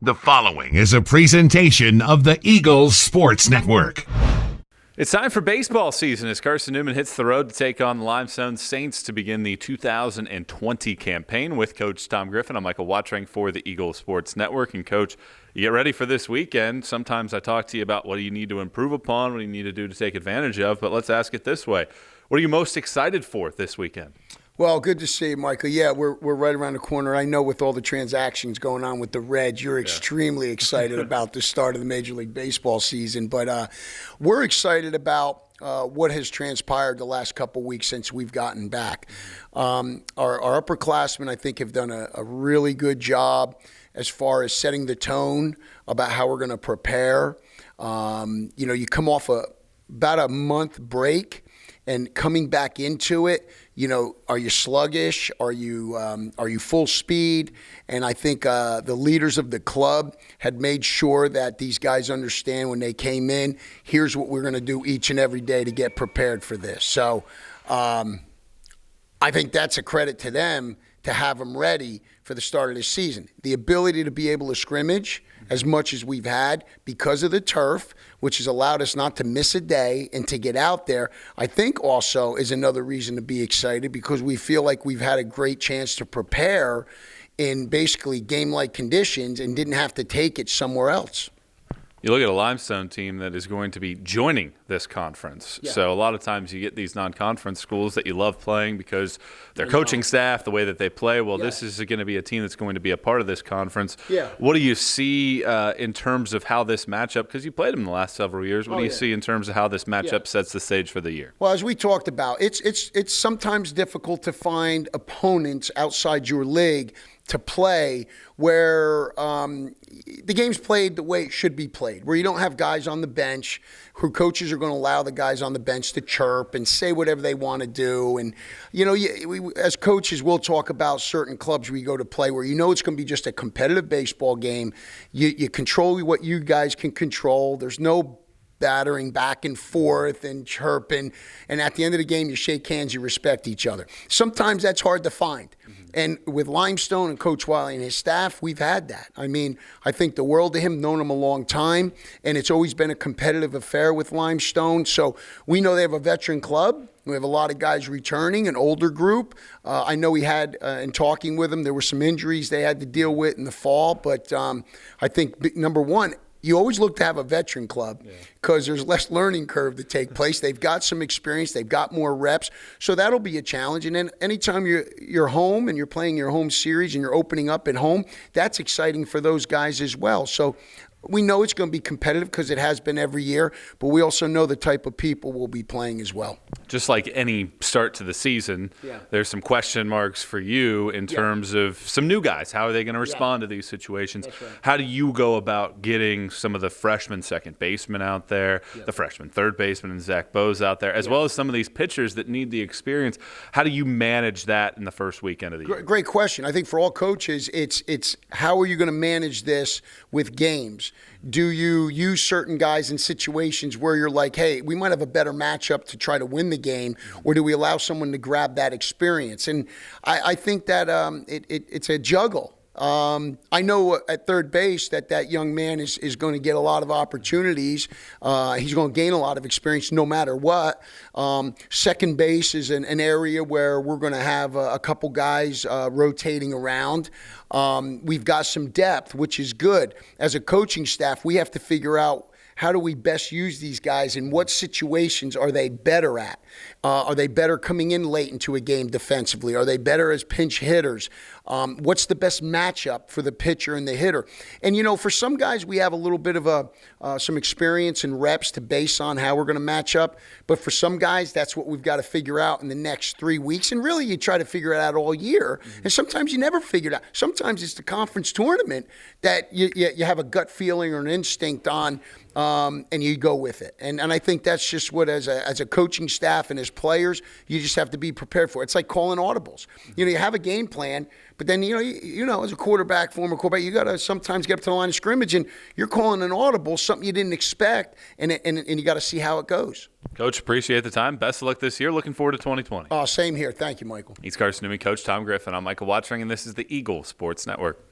The following is a presentation of the Eagles Sports Network. It's time for baseball season as Carson-Newman hits the road to take on the Limestone Saints to begin the 2020 campaign. With Coach Tom Griffin, I'm Michael Watring for the Eagles Sports Network. And, Coach, you get ready for this weekend. Sometimes I talk to you about what do you need to improve upon, what do you need to do to take advantage of, but let's ask it this way. What are you most excited for this weekend? Well, good to see you, Michael. Yeah, we're right around the corner. I know with all the transactions going on with the Reds, you're extremely excited about the start of the Major League Baseball season. But we're excited about what has transpired the last couple weeks since we've gotten back. Our upperclassmen, I think, have done a really good job as far as setting the tone about how we're going to prepare. You come off about a month break. And coming back into it, are you sluggish? Are you full speed? And I think the leaders of the club had made sure that these guys understand when they came in, here's what we're going to do each and every day to get prepared for this. So I think that's a credit to them to have them ready for the start of the season. The ability to be able to scrimmage as much as we've had because of the turf, which has allowed us not to miss a day and to get out there, I think also is another reason to be excited because we feel like we've had a great chance to prepare in basically game-like conditions and didn't have to take it somewhere else. You look at a Limestone team that is going to be joining this conference. Yeah. So a lot of times you get these non-conference schools that you love playing because their coaching staff, the way that they play. Well, this is going to be a team that's going to be a part of this conference. Yeah. What do you see in terms of how this matchup, because you played them the last several years, what do you see in terms of how this matchup sets the stage for the year? Well, as we talked about, it's sometimes difficult to find opponents outside your league to play where the game's played the way it should be played, where you don't have guys on the bench who coaches are going to allow the guys on the bench to chirp and say whatever they want to do. And, as coaches, we'll talk about certain clubs we go to play where it's going to be just a competitive baseball game. You control what you guys can control. There's no battering back and forth and chirping. And at the end of the game, you shake hands, you respect each other. Sometimes that's hard to find. And with Limestone and Coach Wiley and his staff, we've had that. I mean, I think the world of him, known him a long time, and it's always been a competitive affair with Limestone. So we know they have a veteran club. We have a lot of guys returning, an older group. I know we had, in talking with them, there were some injuries they had to deal with in the fall. But I think, number one, you always look to have a veteran club because there's less learning curve to take place. They've got some experience. They've got more reps. So that'll be a challenge. And then anytime you're home and you're playing your home series and you're opening up at home, that's exciting for those guys as well. So we know it's going to be competitive because it has been every year, but we also know the type of people will be playing as well. Just like any start to the season, there's some question marks for you in terms of some new guys. How are they going to respond to these situations? That's right. How do you go about getting some of the freshman second baseman out there, the freshman third baseman and Zach Bose out there, as well as some of these pitchers that need the experience? How do you manage that in the first weekend of the year? Great question. I think for all coaches, it's how are you going to manage this with games? Do you use certain guys in situations where you're like, hey, we might have a better matchup to try to win the game, or do we allow someone to grab that experience? And I think that it's a juggle. I know at third base that young man is going to get a lot of opportunities. He's going to gain a lot of experience no matter what. Second base is an area where we're going to have a couple guys rotating around. We've got some depth, which is good. As a coaching staff, we have to figure out how do we best use these guys and what situations are they better at? Are they better coming in late into a game defensively? Are they better as pinch hitters? What's the best matchup for the pitcher and the hitter? And, for some guys, we have a little bit of some experience and reps to base on how we're going to match up. But for some guys, that's what we've got to figure out in the next 3 weeks. And really, you try to figure it out all year. And sometimes you never figure it out. Sometimes it's the conference tournament that you have a gut feeling or an instinct on, and you go with it. And I think that's just what, as a coaching staff and as players, you just have to be prepared for. It's like calling audibles. You have a game plan, but then, as a quarterback, former quarterback, you got to sometimes get up to the line of scrimmage and you're calling an audible, something you didn't expect, and you got to see how it goes. Coach, appreciate the time. Best of luck this year. Looking forward to 2020. Same here. Thank you, Michael. He's Carson-Newman, Coach Tom Griffin. I'm Michael Watring, and this is the Eagles Sports Network.